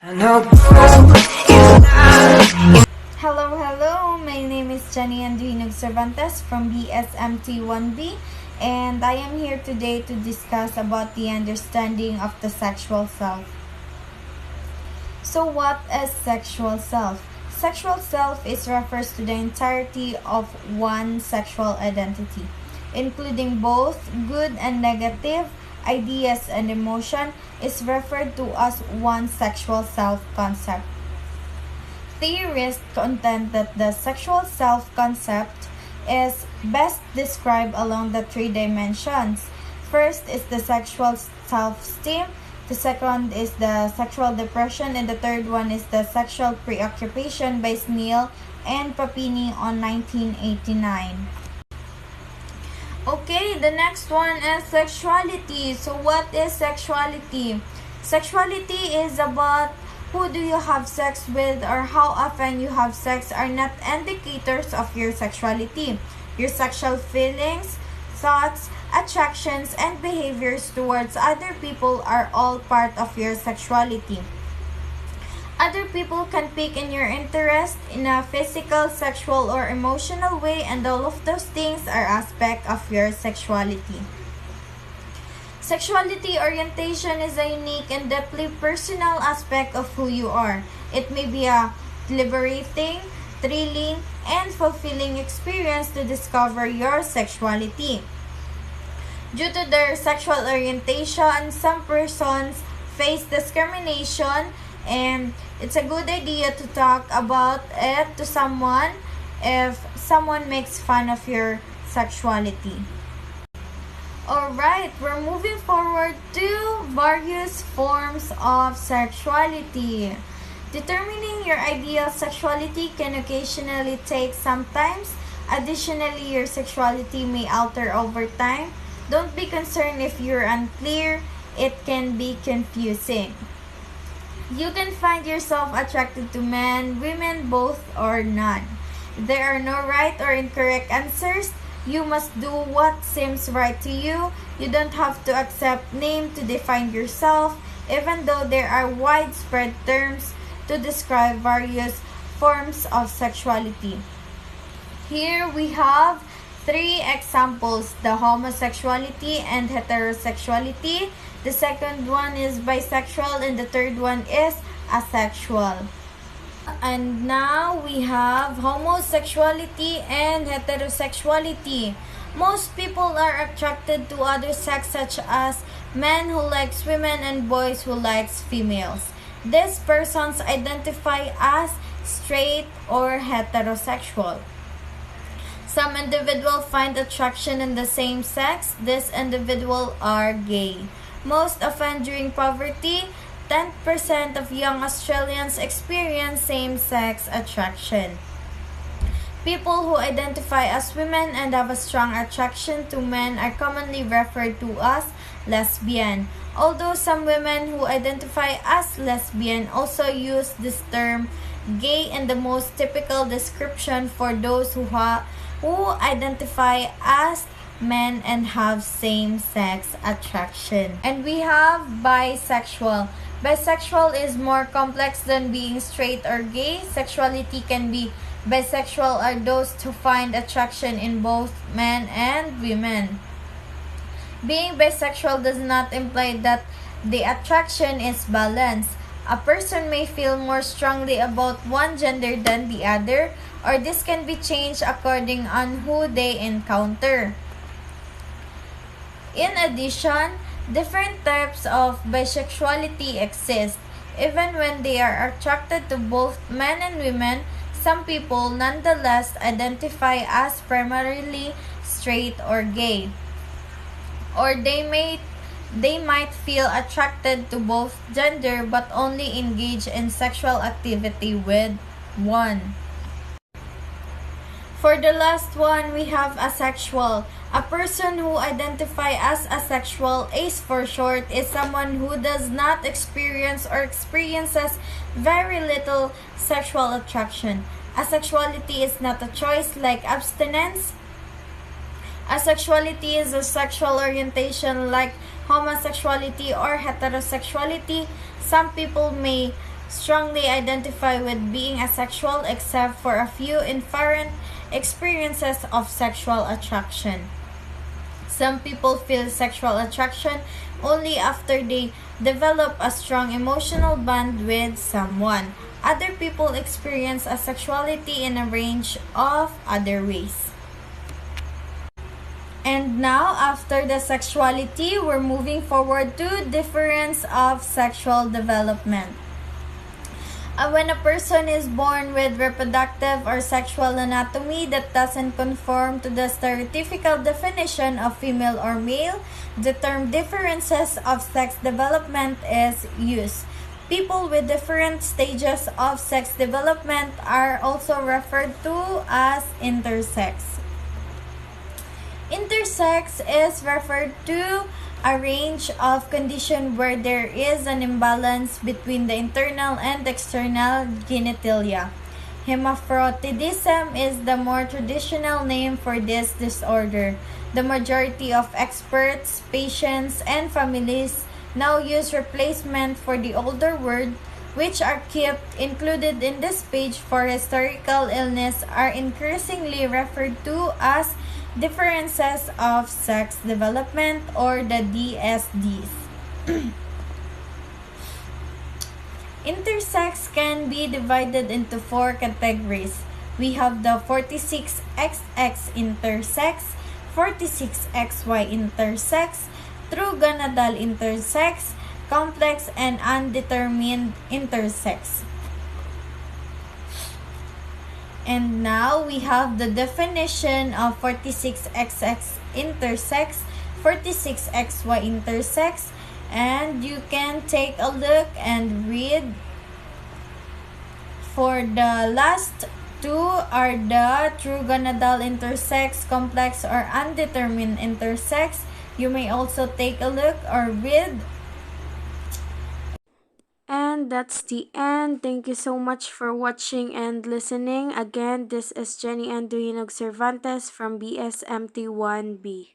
Hello, my name is Jenny Andrinog Cervantes from BSMT1B, and I am here today to discuss about the understanding of the sexual self. So what is sexual self? Sexual self refers to the entirety of one sexual identity, including both good and negative ideas and emotion, is referred to as one sexual self concept. Theorists contend that the sexual self concept is best described along the three dimensions. First is the sexual self esteem, the second is the sexual depression, and the third one is the sexual preoccupation by Snell and Papini on 1989. Okay, the next one is sexuality. So what is sexuality? Sexuality is about who do you have sex with or how often you have sex are not indicators of your sexuality. Your sexual feelings, thoughts, attractions, and behaviors towards other people are all part of your sexuality. Other people can pique in your interest in a physical, sexual, or emotional way, and all of those things are aspects of your sexuality. Sexuality orientation is a unique and deeply personal aspect of who you are. It may be a liberating, thrilling, and fulfilling experience to discover your sexuality. Due to their sexual orientation, some persons face discrimination, and it's a good idea to talk about it to someone if someone makes fun of your sexuality. Alright, we're moving forward to various forms of sexuality. Determining your ideal sexuality can occasionally take some time. Additionally, your sexuality may alter over time. Don't be concerned if you're unclear. It can be confusing. You can find yourself attracted to men, women, both, or none. There are no right or incorrect answers. You must do what seems right to you. You don't have to accept name to define yourself, even though there are widespread terms to describe various forms of sexuality. Here we have three examples: the homosexuality and heterosexuality. The second one is bisexual, and the third one is asexual. And now we have homosexuality and heterosexuality. Most people are attracted to other sex, such as men who likes women and boys who likes females. These persons identify as straight or heterosexual. Some individuals find attraction in the same sex. These individuals are gay. Most often during puberty, 10% of young Australians experience same-sex attraction. People who identify as women and have a strong attraction to men are commonly referred to as lesbian. Although some women who identify as lesbian also use this term gay in the most typical description for those who identify as men and have same-sex attraction. And we have bisexual. Bisexual is more complex than being straight or gay. Sexuality can be bisexual are those who find attraction in both men and women. Being bisexual does not imply that the attraction is balanced. A person may feel more strongly about one gender than the other, or this can be changed according on who they encounter. In addition, different types of bisexuality exist. Even when they are attracted to both men and women, some people nonetheless identify as primarily straight or gay. Or they might feel attracted to both gender but only engage in sexual activity with one. For the last one, we have asexual. A person who identifies as asexual, ACE for short, is someone who does not experience or experiences very little sexual attraction. Asexuality is not a choice like abstinence. Asexuality is a sexual orientation like homosexuality or heterosexuality. Some people may strongly identify with being asexual except for a few inherent experiences of sexual attraction. Some people feel sexual attraction only after they develop a strong emotional bond with someone. Other people experience asexuality in a range of other ways. And now, after the sexuality, we're moving forward to difference of sexual development. When a person is born with reproductive or sexual anatomy that doesn't conform to the stereotypical definition of female or male, the term differences of sex development is used. People with different stages of sex development are also referred to as intersex. Intersex is referred to a range of conditions where there is an imbalance between the internal and external genitalia. Hermaphroditism is the more traditional name for this disorder. The majority of experts, patients, and families now use replacement for the older word, which are kept included in this page for historical illness, are increasingly referred to as differences of sex development or the DSDs. Intersex can be divided into four categories. We have the 46XX intersex, 46XY intersex, true gonadal intersex, complex and undetermined intersex. And now we have the definition of 46XX intersex, 46XY intersex, and you can take a look and read. For the last two are the true gonadal intersex, complex or undetermined intersex. You may also take a look or read. And that's the end. Thank you so much for watching and listening. Again, this is Jenny Anduinog Cervantes from BSMT1B.